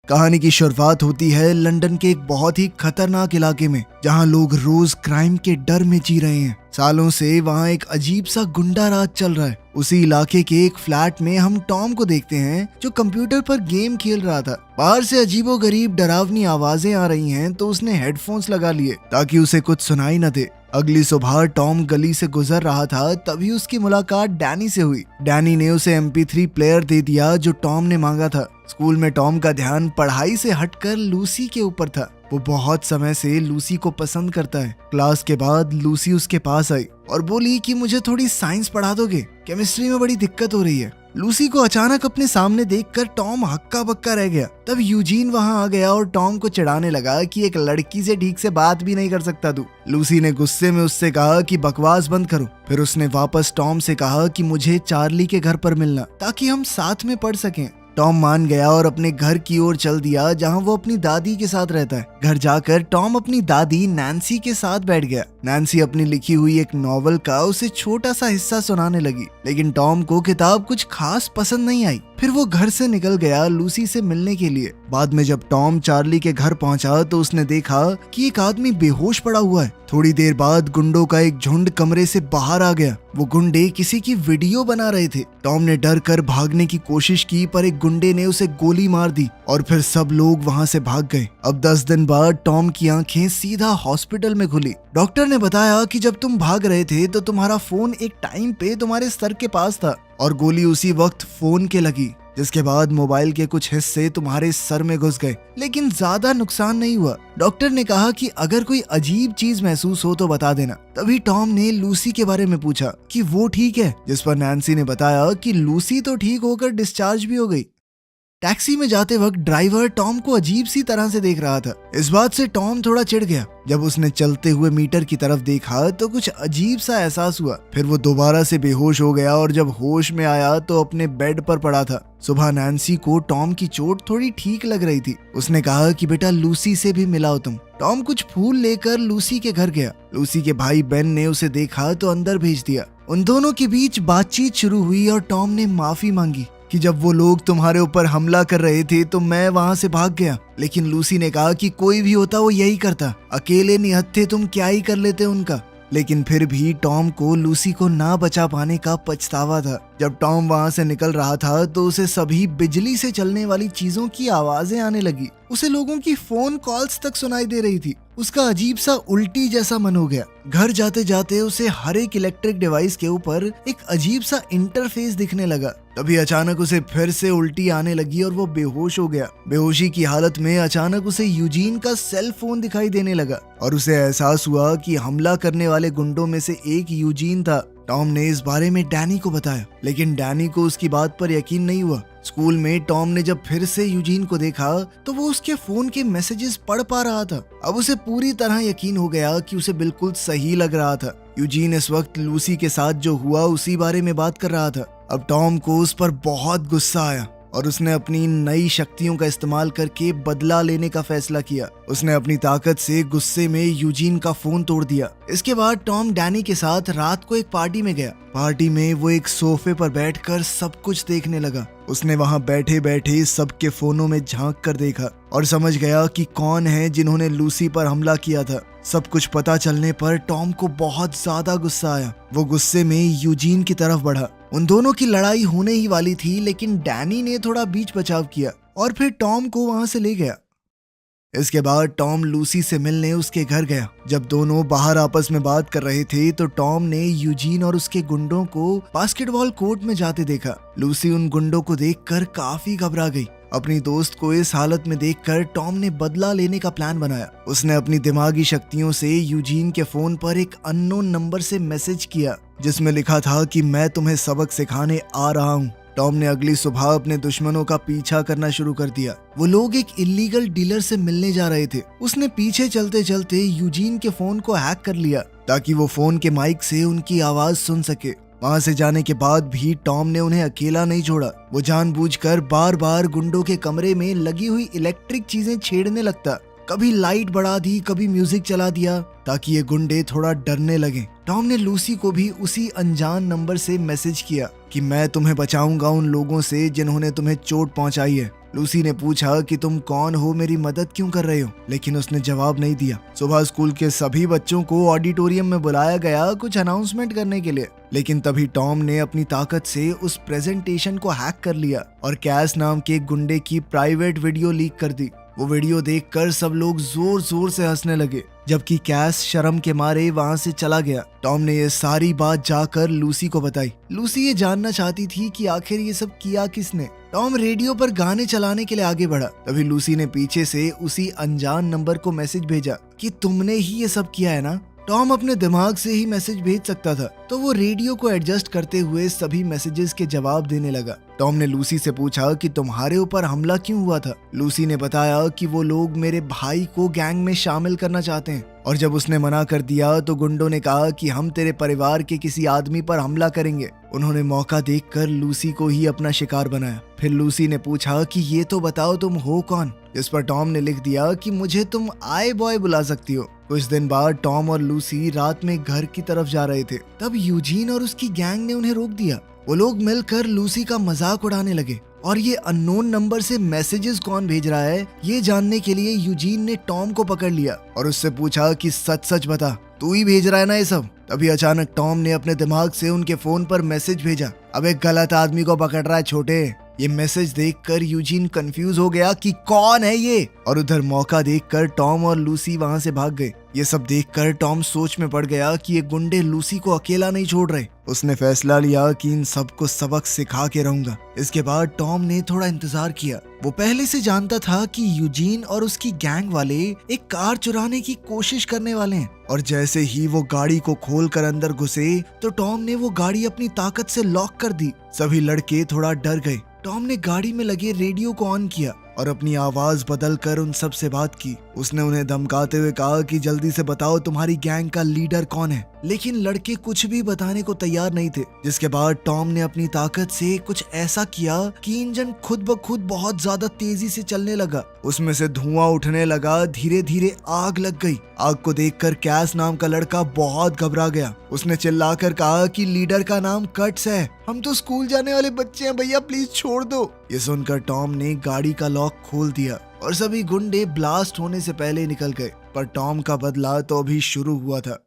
कहानी की शुरुआत होती है लंदन के एक बहुत ही खतरनाक इलाके में, जहां लोग रोज क्राइम के डर में जी रहे हैं। सालों से वहां एक अजीब सा गुंडा राज चल रहा है। उसी इलाके के एक फ्लैट में हम टॉम को देखते हैं, जो कंप्यूटर पर गेम खेल रहा था। बाहर से अजीबोगरीब डरावनी आवाजें आ रही हैं, तो उसने हेडफोन्स लगा लिए ताकि उसे कुछ सुनाई न दे। अगली सुबह टॉम गली से गुजर रहा था, तभी उसकी मुलाकात डैनी से हुई। डैनी ने उसे MP3 प्लेयर दे दिया जो टॉम ने मांगा था। स्कूल में टॉम का ध्यान पढ़ाई से हटकर लूसी के ऊपर था। वो बहुत समय से लूसी को पसंद करता है। क्लास के बाद लूसी उसके पास आई और बोली कि मुझे थोड़ी साइंस पढ़ा दोगे, केमिस्ट्री में बड़ी दिक्कत हो रही है। लूसी को अचानक अपने सामने देखकर टॉम हक्का बक्का रह गया। तब यूजीन वहां आ गया और टॉम को चिढ़ाने लगा कि एक लड़की से ठीक से बात भी नहीं कर सकता तू। लूसी ने गुस्से में उससे कहा कि बकवास बंद करो। फिर उसने वापस टॉम से कहा कि मुझे चार्ली के घर पर मिलना ताकि हम साथ में पढ़ सकें। टॉम मान गया और अपने घर की ओर चल दिया, जहां वो अपनी दादी के साथ रहता है। घर जाकर टॉम अपनी दादी नैन्सी के साथ बैठ गया। नैन्सी अपनी लिखी हुई एक नॉवल का उसे छोटा सा हिस्सा सुनाने लगी, लेकिन टॉम को किताब कुछ खास पसंद नहीं आई। फिर वो घर से निकल गया लूसी से मिलने के लिए। बाद में जब टॉम चार्ली के घर पहुंचा तो उसने देखा कि एक आदमी बेहोश पड़ा हुआ है। थोड़ी देर बाद गुंडों का एक झुंड कमरे से बाहर आ गया। वो गुंडे किसी की वीडियो बना रहे थे। टॉम ने डर कर भागने की कोशिश की, पर एक गुंडे ने उसे गोली मार दी और फिर सब लोग वहां से भाग गए। अब 10 दिन बाद टॉम की आंखें सीधा हॉस्पिटल में खुली। डॉक्टर ने बताया कि जब तुम भाग रहे थे तो तुम्हारा फोन एक टाइम पे तुम्हारे सर के पास था और गोली उसी वक्त फोन के लगी, जिसके बाद मोबाइल के कुछ हिस्से तुम्हारे सर में घुस गए, लेकिन ज्यादा नुकसान नहीं हुआ। डॉक्टर ने कहा कि अगर कोई अजीब चीज महसूस हो तो बता देना। तभी टॉम ने लूसी के बारे में पूछा कि वो ठीक है, जिस पर नैन्सी ने बताया कि लूसी तो ठीक होकर डिस्चार्ज भी हो गई। टैक्सी में जाते वक्त ड्राइवर टॉम को अजीब सी तरह से देख रहा था। इस बात से टॉम थोड़ा चिढ़ गया। जब उसने चलते हुए मीटर की तरफ देखा तो कुछ अजीब सा एहसास हुआ। फिर वो दोबारा से बेहोश हो गया और जब होश में आया तो अपने बेड पर पड़ा था। सुबह नैन्सी को टॉम की चोट थोड़ी ठीक लग रही थी। उसने कहा कि बेटा लूसी से भी मिलाओ तुम। टॉम कुछ फूल लेकर लूसी के घर गया। लूसी के भाई बेन ने उसे देखा तो अंदर भेज दिया। उन दोनों के बीच बातचीत शुरू हुई और टॉम ने माफी मांगी कि जब वो लोग तुम्हारे ऊपर हमला कर रहे थे तो मैं वहां से भाग गया, लेकिन लूसी ने कहा कि कोई भी होता वो यही करता, अकेले निहत्थे तुम क्या ही कर लेते उनका। लेकिन फिर भी टॉम को लूसी को ना बचा पाने का पछतावा था। जब टॉम वहां से निकल रहा था तो उसे सभी बिजली से चलने वाली चीजों की आवाजें आने लगी। उसे लोगों की फोन कॉल्स तक सुनाई दे रही थी। उसका अजीब सा उल्टी जैसा मन हो गया। घर जाते जाते उसे हर एक इलेक्ट्रिक डिवाइस के ऊपर एक अजीब सा इंटरफेस दिखने लगा। तभी अचानक उसे फिर से उल्टी आने लगी और वो बेहोश हो गया। बेहोशी की हालत में अचानक उसे यूजीन का सेल फोन दिखाई देने लगा और उसे एहसास हुआ कि हमला करने वाले गुंडों में से एक यूजीन था। टॉम ने इस बारे में डैनी को बताया, लेकिन डैनी को उसकी बात पर यकीन नहीं हुआ। स्कूल में टॉम ने जब फिर से यूजीन को देखा तो वो उसके फोन के मैसेजेस पढ़ पा रहा था। अब उसे पूरी तरह यकीन हो गया कि उसे बिल्कुल सही लग रहा था। यूजीन इस वक्त लूसी के साथ जो हुआ उसी बारे में बात कर रहा था। अब टॉम को उस पर बहुत गुस्सा आया और उसने अपनी नई शक्तियों का इस्तेमाल करके बदला लेने का फैसला किया। उसने अपनी ताकत से गुस्से में यूजीन का फोन तोड़ दिया। इसके बाद टॉम डैनी के साथ रात को एक पार्टी में गया। पार्टी में वो एक सोफे पर बैठकर सब कुछ देखने लगा। उसने वहां बैठे बैठे सबके फोनों में झांक कर देखा और समझ गया कि कौन है जिन्होंने लूसी पर हमला किया था। सब कुछ पता चलने पर टॉम को बहुत ज्यादा गुस्सा आया। वो गुस्से में यूजीन की तरफ बढ़ा। उन दोनों की लड़ाई होने ही वाली थी, लेकिन डैनी ने थोड़ा बीच बचाव किया और फिर टॉम को वहां से ले गया। इसके बाद टॉम लूसी से मिलने उसके घर गया। जब दोनों बाहर आपस में बात कर रहे थे तो टॉम ने यूजीन और उसके गुंडों को बास्केटबॉल कोर्ट में जाते देखा। लूसी उन गुंडों को देखकर काफी घबरा गई। अपनी दोस्त को इस हालत में देखकर टॉम ने बदला लेने का प्लान बनाया। उसने अपनी दिमागी शक्तियों से यूजीन के फोन पर एक अननोन नंबर से मैसेज किया, जिसमें लिखा था कि मैं तुम्हें सबक सिखाने आ रहा हूँ। टॉम ने अगली सुबह अपने दुश्मनों का पीछा करना शुरू कर दिया। वो लोग एक इलीगल डीलर से मिलने जा रहे थे। उसने पीछे चलते चलते यूजीन के फोन को हैक कर लिया ताकि वो फोन के माइक से उनकी आवाज सुन सके। वहां से जाने के बाद भी टॉम ने उन्हें अकेला नहीं छोड़ा। वो जानबूझकर बार बार गुंडों के कमरे में लगी हुई इलेक्ट्रिक चीजें छेड़ने लगता। कभी लाइट बढ़ा दी, कभी म्यूजिक चला दिया ताकि ये गुंडे थोड़ा डरने लगे। टॉम ने लूसी को भी उसी अनजान नंबर से मैसेज किया कि मैं तुम्हें बचाऊंगा उन लोगों से जिन्होंने तुम्हें चोट पहुंचाई है। लूसी ने पूछा कि तुम कौन हो, मेरी मदद क्यों कर रहे हो, लेकिन उसने जवाब नहीं दिया। सुबह स्कूल के सभी बच्चों को ऑडिटोरियम में बुलाया गया कुछ अनाउंसमेंट करने के लिए, लेकिन तभी टॉम ने अपनी ताकत से उस प्रेजेंटेशन को हैक कर लिया और कैस नाम के गुंडे की प्राइवेट वीडियो लीक कर दी। वो वीडियो देखकर सब लोग जोर जोर से हंसने लगे, जबकि कैस शर्म के मारे वहां से चला गया। टॉम ने ये सारी बात जाकर लूसी को बताई। लूसी ये जानना चाहती थी कि आखिर ये सब किया किसने। टॉम रेडियो पर गाने चलाने के लिए आगे बढ़ा, तभी लूसी ने पीछे से उसी अनजान नंबर को मैसेज भेजा कि तुमने ही ये सब किया है ना। टॉम अपने दिमाग से ही मैसेज भेज सकता था, तो वो रेडियो को एडजस्ट करते हुए सभी मैसेजेस के जवाब देने लगा। टॉम ने लूसी से पूछा कि तुम्हारे ऊपर हमला क्यों हुआ था। लूसी ने बताया कि वो लोग मेरे भाई को गैंग में शामिल करना चाहते हैं, और जब उसने मना कर दिया तो गुंडों ने कहा कि हम तेरे परिवार के किसी आदमी पर हमला करेंगे। उन्होंने मौका देखकर लूसी को ही अपना शिकार बनाया। फिर लूसी ने पूछा कि ये तो बताओ तुम हो कौन, जिस पर टॉम ने लिख दिया कि मुझे तुम आई बॉय बुला सकती हो। कुछ दिन बाद टॉम और लूसी रात में घर की तरफ जा रहे थे, तब यूजीन और उसकी गैंग ने उन्हें रोक दिया। वो लोग मिलकर लूसी का मजाक उड़ाने लगे और ये अननोन नंबर से मैसेजेस कौन भेज रहा है ये जानने के लिए यूजीन ने टॉम को पकड़ लिया और उससे पूछा कि सच सच बता, तू ही भेज रहा है ना ये सब। तभी अचानक टॉम ने अपने दिमाग से उनके फोन पर मैसेज भेजा, अब एक गलत आदमी को पकड़ रहा है छोटे। ये मैसेज देखकर यूजीन कंफ्यूज हो गया कि कौन है ये, और उधर मौका देखकर टॉम और लूसी वहां से भाग गए। ये सब देखकर टॉम सोच में पड़ गया कि ये गुंडे लूसी को अकेला नहीं छोड़ रहे। उसने फैसला लिया कि इन सबको सबक सिखा के रहूंगा। इसके बाद टॉम ने थोड़ा इंतजार किया। वो पहले से जानता था कि यूजीन और उसकी गैंग वाले एक कार चुराने की कोशिश करने वाले हैं, और जैसे ही वो गाड़ी को खोलकर अंदर घुसे तो टॉम ने वो गाड़ी अपनी ताकत से लॉक कर दी। सभी लड़के थोड़ा डर गए। टॉम ने गाड़ी में लगे रेडियो को ऑन किया और अपनी आवाज बदलकर उन सब से बात की। उसने उन्हें धमकाते हुए कहा कि जल्दी से बताओ तुम्हारी गैंग का लीडर कौन है, लेकिन लड़के कुछ भी बताने को तैयार नहीं थे। जिसके बाद टॉम ने अपनी ताकत से कुछ ऐसा किया कि इंजन खुद ब खुद बहुत ज्यादा तेजी से चलने लगा। उसमें से धुआं उठने लगा, धीरे धीरे आग लग गई। आग को देखकर कैस नाम का लड़का बहुत घबरा गया। उसने चिल्लाकर कहा कि लीडर का नाम कट्स है, हम तो स्कूल जाने वाले बच्चे हैं भैया, प्लीज छोड़ दो। ये सुनकर टॉम ने गाड़ी का लॉक खोल दिया और सभी गुंडे ब्लास्ट होने से पहले निकल गए। पर टॉम का बदला तो अभी शुरू हुआ था।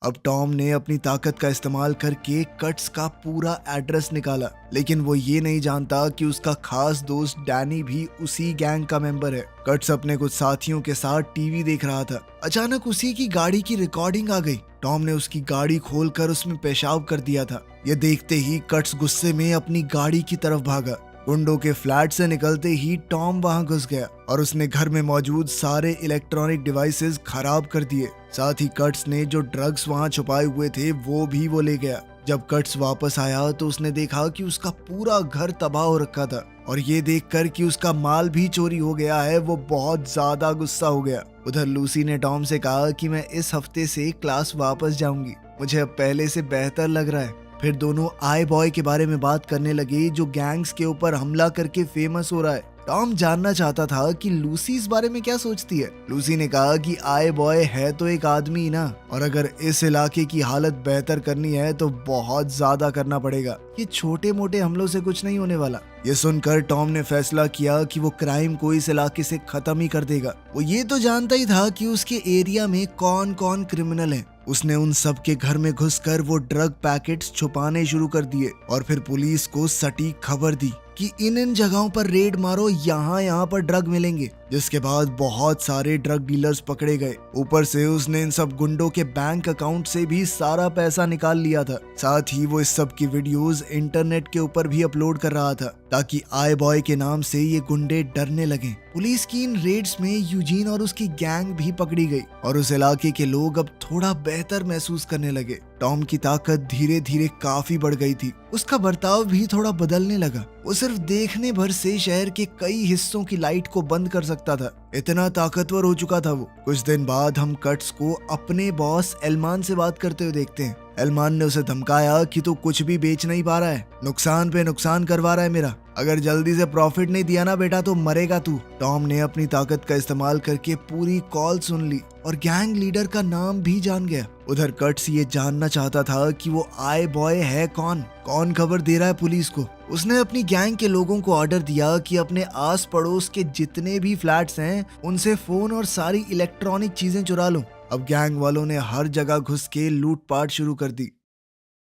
अब टॉम ने अपनी ताकत का इस्तेमाल करके कट्स का पूरा एड्रेस निकाला, लेकिन वो ये नहीं जानता कि उसका खास दोस्त डैनी भी उसी गैंग का मेंबर है। कट्स अपने कुछ साथियों के साथ टीवी देख रहा था। अचानक उसी की गाड़ी की रिकॉर्डिंग आ गई। टॉम ने उसकी गाड़ी खोलकर उसमें पेशाब कर दिया था। ये देखते ही कट्स गुस्से में अपनी गाड़ी की तरफ भागा। गुंडों के फ्लैट से निकलते ही टॉम वहां घुस गया और उसने घर में मौजूद सारे इलेक्ट्रॉनिक डिवाइसेस खराब कर दिए। साथ ही कट्स ने जो ड्रग्स वहां छुपाए हुए थे वो ले गया। जब कट्स वापस आया तो उसने देखा कि उसका पूरा घर तबाह हो रखा था, और ये देखकर कि उसका माल भी चोरी हो गया है वो बहुत ज्यादा गुस्सा हो गया। उधर लूसी ने टॉम से कहा कि मैं इस हफ्ते से क्लास वापस जाऊंगी, मुझे अब पहले से बेहतर लग रहा है। फिर दोनों आई बॉय के बारे में बात करने लगे जो गैंग्स के ऊपर हमला करके फेमस हो रहा है। टॉम जानना चाहता था कि लूसी इस बारे में क्या सोचती है। लूसी ने कहा कि आई बॉय है तो एक आदमी ही ना, और अगर इस इलाके की हालत बेहतर करनी है तो बहुत ज्यादा करना पड़ेगा, ये छोटे मोटे हमलों से कुछ नहीं होने वाला। ये सुनकर टॉम ने फैसला किया कि वो क्राइम को इस इलाके से खत्म ही कर देगा। वो ये तो जानता ही था कि उसके एरिया में कौन कौन क्रिमिनल है। उसने उन सब के घर में घुसकर वो ड्रग पैकेट्स छुपाने शुरू कर दिए और फिर पुलिस को सटीक खबर दी कि इन जगहों पर रेड मारो, यहाँ पर ड्रग मिलेंगे। जिसके बाद बहुत सारे ड्रग डीलर्स पकड़े गए। ऊपर से उसने इन सब गुंडों के बैंक अकाउंट से भी सारा पैसा निकाल लिया था। साथ ही वो इस सब की वीडियोस इंटरनेट के ऊपर भी अपलोड कर रहा था ताकि आई बॉय के नाम से ये गुंडे डरने लगे। पुलिस की इन रेड्स में यूजीन और उसकी गैंग भी पकड़ी गई और उस इलाके के लोग अब थोड़ा बेहतर महसूस करने लगे। टॉम की ताकत धीरे धीरे काफी बढ़ गई थी। उसका बर्ताव भी थोड़ा बदलने लगा। वो सिर्फ देखने भर से शहर के कई हिस्सों की लाइट को बंद कर सकता था, इतना ताकतवर हो चुका था वो। कुछ दिन बाद हम कट्स को अपने बॉस एलमान से बात करते हुए देखते हैं। एलमान ने उसे धमकाया कि तू कुछ भी बेच नहीं पा रहा है, नुकसान पे नुकसान करवा रहा है मेरा, अगर जल्दी से प्रॉफिट नहीं दिया ना बेटा तो मरेगा तू। टॉम ने अपनी ताकत का इस्तेमाल करके पूरी कॉल सुन ली और गैंग लीडर का नाम भी जान गया। उधर कट्स ये जानना चाहता था कि वो आई बॉय है कौन खबर दे रहा है पुलिस को। उसने अपनी गैंग के लोगों को ऑर्डर दिया कि अपने आस पड़ोस के जितने भी फ्लैट्स हैं उनसे फोन और सारी इलेक्ट्रॉनिक चीजें चुरा लो। अब गैंग वालों ने हर जगह घुस के लूटपाट शुरू कर दी।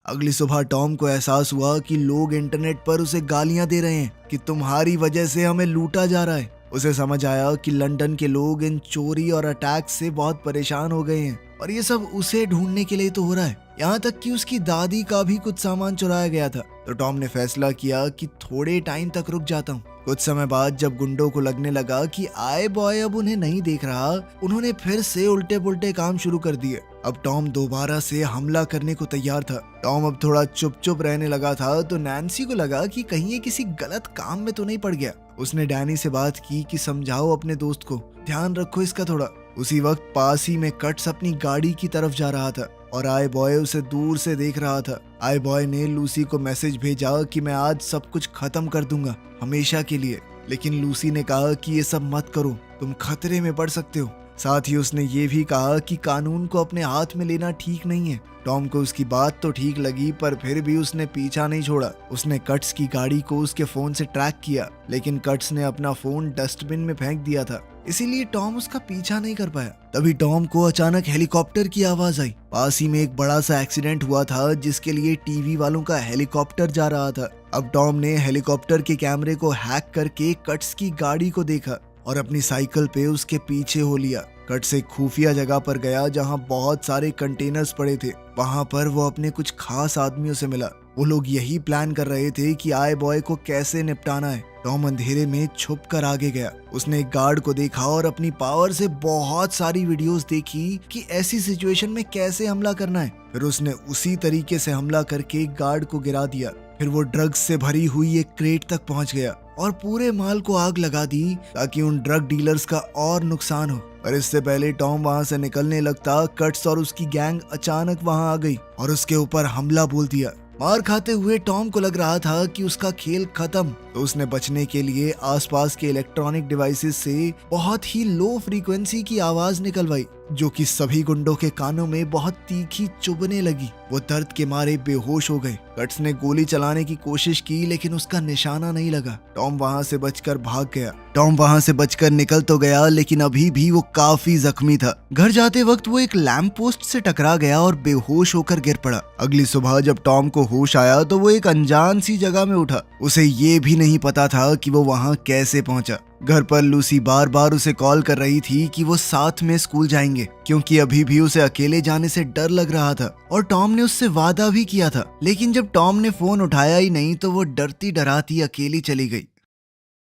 अगली सुबह टॉम को एहसास हुआ कि लोग इंटरनेट पर उसे गालियां दे रहे हैं कि तुम्हारी वजह से हमें लूटा जा रहा है। उसे समझ आया कि लंदन के लोग इन चोरी और अटैक से बहुत परेशान हो गए हैं और ये सब उसे ढूंढने के लिए तो हो रहा है। यहाँ तक कि उसकी दादी का भी कुछ सामान चुराया गया था। तो टॉम ने फैसला किया कि थोड़े टाइम तक रुक जाता हूँ। कुछ समय बाद जब गुंडों को लगने लगा कि आए बॉय अब उन्हें नहीं देख रहा, उन्होंने फिर से उल्टे पुल्टे काम शुरू कर दिए। अब टॉम दोबारा से हमला करने को तैयार था। टॉम अब थोड़ा चुप चुप रहने लगा था तो नैन्सी को लगा कि कहीं ये किसी गलत काम में तो नहीं पड़ गया। उसने डैनी से बात की कि समझाओ अपने दोस्त को, ध्यान रखो इसका थोड़ा। उसी वक्त पास ही में कट्स अपनी गाड़ी की तरफ जा रहा था और आए बॉय उसे दूर से देख रहा था। आए बॉय ने लूसी को मैसेज भेजा कि मैं आज सब कुछ खत्म कर दूंगा हमेशा के लिए, लेकिन लूसी ने कहा कि ये सब मत करो, तुम खतरे में पड़ सकते हो। साथ ही उसने ये भी कहा कि कानून को अपने हाथ में लेना ठीक नहीं है। टॉम को उसकी बात तो ठीक लगी पर फिर भी उसने पीछा नहीं छोड़ा। उसने कट्स की गाड़ी को उसके फोन से ट्रैक किया, लेकिन कट्स ने अपना फोन डस्टबिन में फेंक दिया था, इसीलिए टॉम उसका पीछा नहीं कर पाया। तभी टॉम को अचानक हेलीकॉप्टर की आवाज आई। पास ही में एक बड़ा सा एक्सीडेंट हुआ था जिसके लिए टीवी वालों का हेलीकॉप्टर जा रहा था। अब टॉम ने हेलीकॉप्टर के कैमरे को हैक करके कट्स की गाड़ी को देखा और अपनी साइकिल पे उसके पीछे हो लिया। कट्स एक खुफिया जगह पर गया जहां बहुत सारे कंटेनर्स पड़े थे। वहां पर वो अपने कुछ खास आदमियों से मिला। वो लोग यही प्लान कर रहे थे कि आए बॉय को कैसे निपटाना है। टॉम अंधेरे में छुप कर आगे गया। उसने एक गार्ड को देखा और अपनी पावर से बहुत सारी वीडियोस देखी कि ऐसी सिचुएशन में कैसे हमला करना है। फिर उसने उसी तरीके से हमला करके गार्ड को गिरा दिया। फिर वो ड्रग्स से भरी हुई एक क्रेट तक पहुंच गया और पूरे माल को आग लगा दी ताकि उन ड्रग डीलर्स का और नुकसान हो। पर इससे पहले टॉम वहां से निकलने लगता, कट्स और उसकी गैंग अचानक वहां आ गई और उसके ऊपर हमला बोल दिया। मार खाते हुए टॉम को लग रहा था कि उसका खेल खत्म, तो उसने बचने के लिए आसपास के इलेक्ट्रॉनिक डिवाइसेस से बहुत ही लो फ्रीक्वेंसी की आवाज निकलवाई, जो कि सभी गुंडों के कानों में बहुत तीखी चुभने लगी। वो दर्द के मारे बेहोश हो गए। कट्स ने गोली चलाने की कोशिश की लेकिन उसका निशाना नहीं लगा। टॉम वहां से बचकर भाग गया। टॉम वहां से बचकर निकल तो गया लेकिन अभी भी वो काफी जख्मी था। घर जाते वक्त वो एक लैंप पोस्ट से टकरा गया और बेहोश होकर गिर पड़ा। अगली सुबह जब टॉम को होश आया तो वो एक अनजान सी जगह में उठा। उसे ये भी नहीं पता था कि वो वहां कैसे पहुंचा। घर पर लूसी बार बार उसे कॉल कर रही थी कि वो साथ में स्कूल जाएंगे, क्योंकि अभी भी उसे अकेले जाने से डर लग रहा था और टॉम ने उससे वादा भी किया था। लेकिन जब टॉम ने फोन उठाया ही नहीं तो वो डरती डराती अकेली चली गई।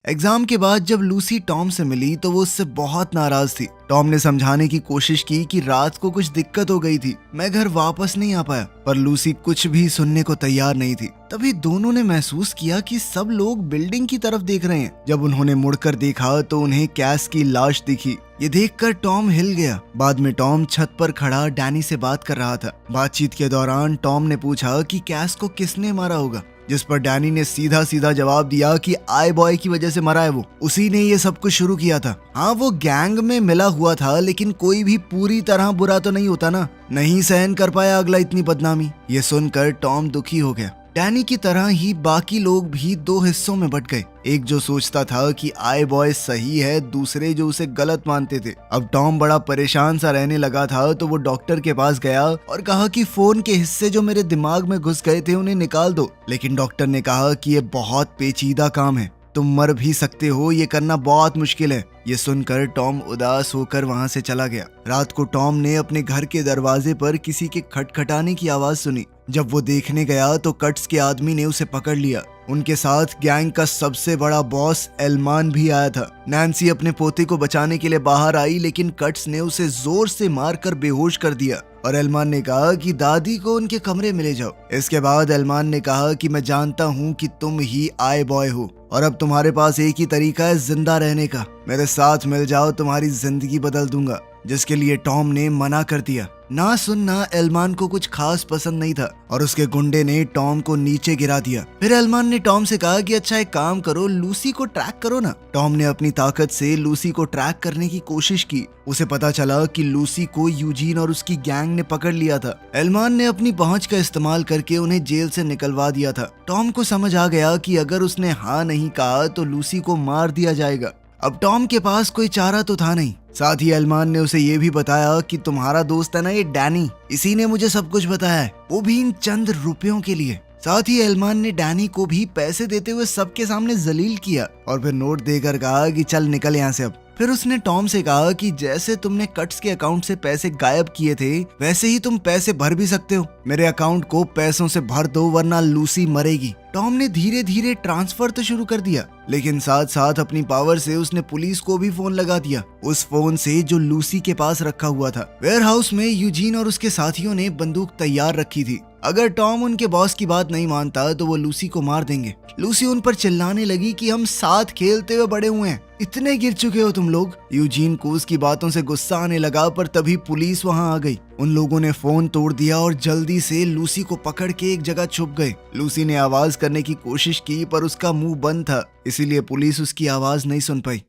एग्जाम के बाद जब लूसी टॉम से मिली तो वो उससे बहुत नाराज थी। टॉम ने समझाने की कोशिश की कि रात को कुछ दिक्कत हो गई थी, मैं घर वापस नहीं आ पाया, पर लूसी कुछ भी सुनने को तैयार नहीं थी। तभी दोनों ने महसूस किया कि सब लोग बिल्डिंग की तरफ देख रहे हैं। जब उन्होंने मुड़कर देखा तो उन्हें कैस की लाश दिखी। ये देखकर टॉम हिल गया। बाद में टॉम छत पर खड़ा डैनी से बात कर रहा था। बातचीत के दौरान टॉम ने पूछा कि कैस को किसने मारा होगा, जिस पर डैनी ने सीधा सीधा जवाब दिया कि आई बॉय की वजह से मरा है वो, उसी ने ये सब कुछ शुरू किया था। हाँ, वो गैंग में मिला हुआ था लेकिन कोई भी पूरी तरह बुरा तो नहीं होता ना, नहीं सहन कर पाया अगला इतनी बदनामी। ये सुनकर टॉम दुखी हो गया। डैनी की तरह ही बाकी लोग भी दो हिस्सों में बट गए, एक जो सोचता था कि आई बॉय सही है, दूसरे जो उसे गलत मानते थे। अब टॉम बड़ा परेशान सा रहने लगा था तो वो डॉक्टर के पास गया और कहा कि फोन के हिस्से जो मेरे दिमाग में घुस गए थे उन्हें निकाल दो। लेकिन डॉक्टर ने कहा कि ये बहुत पेचीदा काम है, तुम मर भी सकते हो, ये करना बहुत मुश्किल है। ये सुनकर टॉम उदास होकर वहां से चला गया। रात को टॉम ने अपने घर के दरवाजे पर किसी के खटखटाने की आवाज सुनी। जब वो देखने गया तो कट्स के आदमी ने उसे पकड़ लिया। उनके साथ गैंग का सबसे बड़ा बॉस एलमान भी आया था। नैन्सी अपने पोते को बचाने के लिए बाहर आई लेकिन कट्स ने उसे जोर से मारकर बेहोश कर दिया और एलमान ने कहा कि दादी को उनके कमरे में ले जाओ। इसके बाद एलमान ने कहा कि मैं जानता हूँ कि तुम ही आई बॉय हो और अब तुम्हारे पास एक ही तरीका है जिंदा रहने का, मेरे साथ मिल जाओ, तुम्हारी जिंदगी बदल दूंगा। जिसके लिए टॉम ने मना कर दिया। ना सुनना एलमान को कुछ खास पसंद नहीं था और उसके गुंडे ने टॉम को नीचे गिरा दिया। फिर एलमान ने टॉम से कहा कि अच्छा एक काम करो, लूसी को ट्रैक करो ना। टॉम ने अपनी ताकत से लूसी को ट्रैक करने की कोशिश की। उसे पता चला कि लूसी को यूजीन और उसकी गैंग ने पकड़ लिया था। एलमान ने अपनी पहुंच का इस्तेमाल करके उन्हें जेल से निकलवा दिया था। टॉम को समझ आ गया कि अगर उसने हाँ नहीं कहा तो लूसी को मार दिया जाएगा। अब टॉम के पास कोई चारा तो था नहीं। साथ ही एलमान ने उसे ये भी बताया कि तुम्हारा दोस्त है ना ये डैनी, इसी ने मुझे सब कुछ बताया है, वो भी इन चंद रुपयों के लिए। साथ ही एलमान ने डैनी को भी पैसे देते हुए सबके सामने जलील किया और फिर नोट देकर कहा कि चल निकल यहाँ से अब। फिर उसने टॉम से कहा कि जैसे तुमने कट्स के अकाउंट से पैसे गायब किए थे वैसे ही तुम पैसे भर भी सकते हो। मेरे अकाउंट को पैसों से भर दो वरना लूसी मरेगी। टॉम ने धीरे धीरे ट्रांसफर तो शुरू कर दिया, लेकिन साथ साथ अपनी पावर से उसने पुलिस को भी फोन लगा दिया, उस फोन से जो लूसी के पास रखा हुआ था। वेयरहाउस में यूजीन और उसके साथियों ने बंदूक तैयार रखी थी। अगर टॉम उनके बॉस की बात नहीं मानता तो वो लूसी को मार देंगे। लूसी उन पर चिल्लाने लगी कि हम साथ खेलते हुए बड़े हुए हैं, इतने गिर चुके हो तुम लोग। यूजीन को उसकी बातों से गुस्सा आने लगा, पर तभी पुलिस वहां आ गई। उन लोगों ने फोन तोड़ दिया और जल्दी से लूसी को पकड़ के एक जगह छुप गए। लूसी ने आवाज करने की कोशिश की पर उसका मुंह बंद था, इसीलिए पुलिस उसकी आवाज नहीं सुन पाई।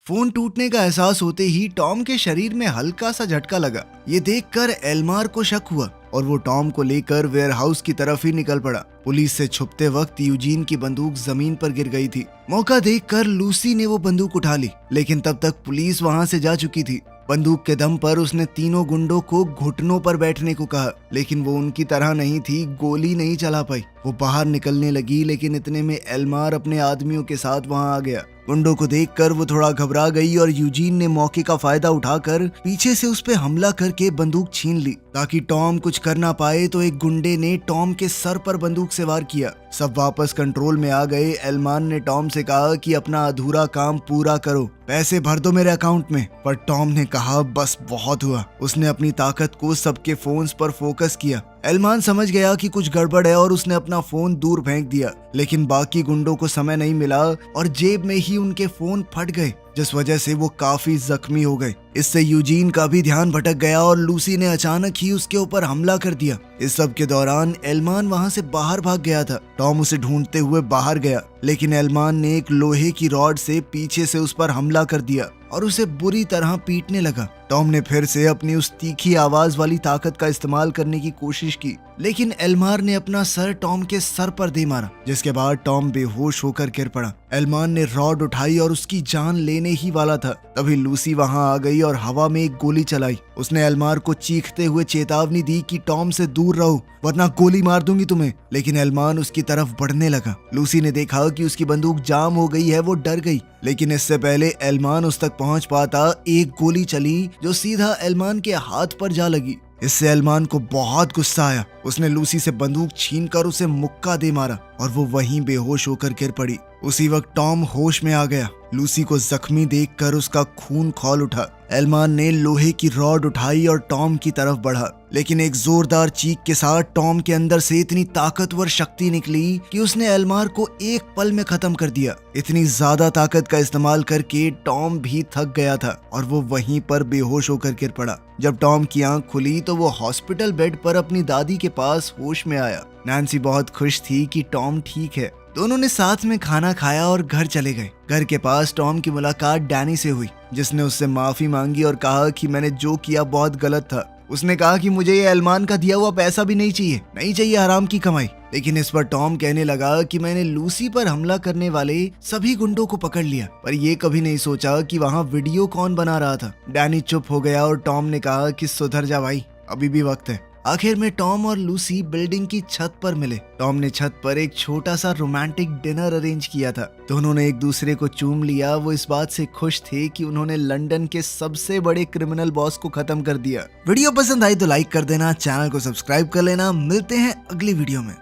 फोन टूटने का एहसास होते ही टॉम के शरीर में हल्का सा झटका लगा। ये देखकर एल्मार को शक हुआ और वो टॉम को लेकर वेयरहाउस की तरफ ही निकल पड़ा। पुलिस से छुपते वक्त यूजीन की बंदूक जमीन पर गिर गई थी। मौका देखकर लूसी ने वो बंदूक उठा ली, लेकिन तब तक पुलिस वहां से जा चुकी थी। बंदूक के दम पर उसने तीनों गुंडों को घुटनों पर बैठने को कहा, लेकिन वो उनकी तरह नहीं थी, गोली नहीं चला पाई। वो बाहर निकलने लगी, लेकिन इतने में एल्मार अपने आदमियों के साथ वहां आ गया। गुंडों को देखकर वो थोड़ा घबरा गई और यूजीन ने मौके का फायदा उठाकर पीछे से उस पे हमला करके बंदूक छीन ली। ताकि टॉम कुछ कर ना पाए तो एक गुंडे ने टॉम के सर पर बंदूक से वार किया। सब वापस कंट्रोल में आ गए। एल्मान ने टॉम से कहा कि अपना अधूरा काम पूरा करो, पैसे भर दो मेरे अकाउंट में। पर टॉम ने कहा बस बहुत हुआ। उसने अपनी ताकत को सबके फोन्स पर फोकस किया। एल्मान समझ गया कि कुछ गड़बड़ है और उसने अपना फोन दूर फेंक दिया, लेकिन बाकी गुंडों को समय नहीं मिला और जेब में ही उनके फोन फट गए, जिस वजह से वो काफी जख्मी हो गए। इससे यूजीन का भी ध्यान भटक गया और लूसी ने अचानक ही उसके ऊपर हमला कर दिया। इस सब के दौरान एल्मान वहां से बाहर भाग गया था। टॉम उसे ढूंढते हुए बाहर गया, लेकिन एल्मान ने एक लोहे की रॉड से पीछे से उस पर हमला कर दिया और उसे बुरी तरह पीटने लगा। टॉम ने फिर से अपनी उस तीखी आवाज वाली ताकत का इस्तेमाल करने की कोशिश की, लेकिन एल्मार ने अपना सर टॉम के सर पर दे मारा, जिसके बाद टॉम बेहोश होकर गिर पड़ा। एल्मान ने रॉड उठाई और उसकी जान लेने ही वाला था, तभी लूसी वहां आ गई और हवा में एक गोली चलाई। उसने एल्मार को चीखते हुए चेतावनी दी कि टॉम से दूर रहो वरना गोली मार दूंगी तुम्हें, लेकिन एल्मान उसकी तरफ बढ़ने लगा। लूसी ने देखा कि उसकी बंदूक जाम हो गई है, वो डर गई, लेकिन इससे पहले एल्मान उस तक पहुंच पाता एक गोली चली जो सीधा एल्मान के हाथ पर जा लगी। इससे एल्मान को बहुत गुस्सा आया। उसने लूसी से बंदूक छीनकर उसे मुक्का दे मारा और वो वहीं बेहोश होकर गिर पड़ी। उसी वक्त टॉम होश में आ गया। लूसी को जख्मी देखकर उसका खून खौल उठा। एल्मान ने लोहे की रॉड उठाई और टॉम की तरफ बढ़ा, लेकिन एक जोरदार चीख के साथ टॉम के अंदर से इतनी ताकतवर शक्ति निकली कि उसने एल्मार को एक पल में खत्म कर दिया। इतनी ज्यादा ताकत का इस्तेमाल करके टॉम भी थक गया था और वो वहीं पर बेहोश होकर गिर पड़ा। जब टॉम की आंख खुली तो वो हॉस्पिटल बेड पर अपनी दादी के पास होश में आया। नैन्सी बहुत खुश थी कि टॉम ठीक है। दोनों ने साथ में खाना खाया और घर चले गए। घर के पास टॉम की मुलाकात डैनी से हुई, जिसने उससे माफी मांगी और कहा कि मैंने जो किया बहुत गलत था। उसने कहा कि मुझे ये एल्मान का दिया हुआ पैसा भी नहीं चाहिए हराम की कमाई। लेकिन इस पर टॉम कहने लगा कि मैंने लूसी पर हमला करने वाले सभी गुंडों को पकड़ लिया, पर ये कभी नहीं सोचा कि वहाँ वीडियो कौन बना रहा था। डैनी चुप हो गया और टॉम ने कहा कि सुधर जा भाई, अभी भी वक्त है। आखिर में टॉम और लूसी बिल्डिंग की छत पर मिले। टॉम ने छत पर एक छोटा सा रोमांटिक डिनर अरेंज किया था। दोनों ने एक दूसरे को चूम लिया। वो इस बात से खुश थे कि उन्होंने लंदन के सबसे बड़े क्रिमिनल बॉस को खत्म कर दिया। वीडियो पसंद आई तो लाइक कर देना, चैनल को सब्सक्राइब कर लेना। मिलते हैं अगली वीडियो में।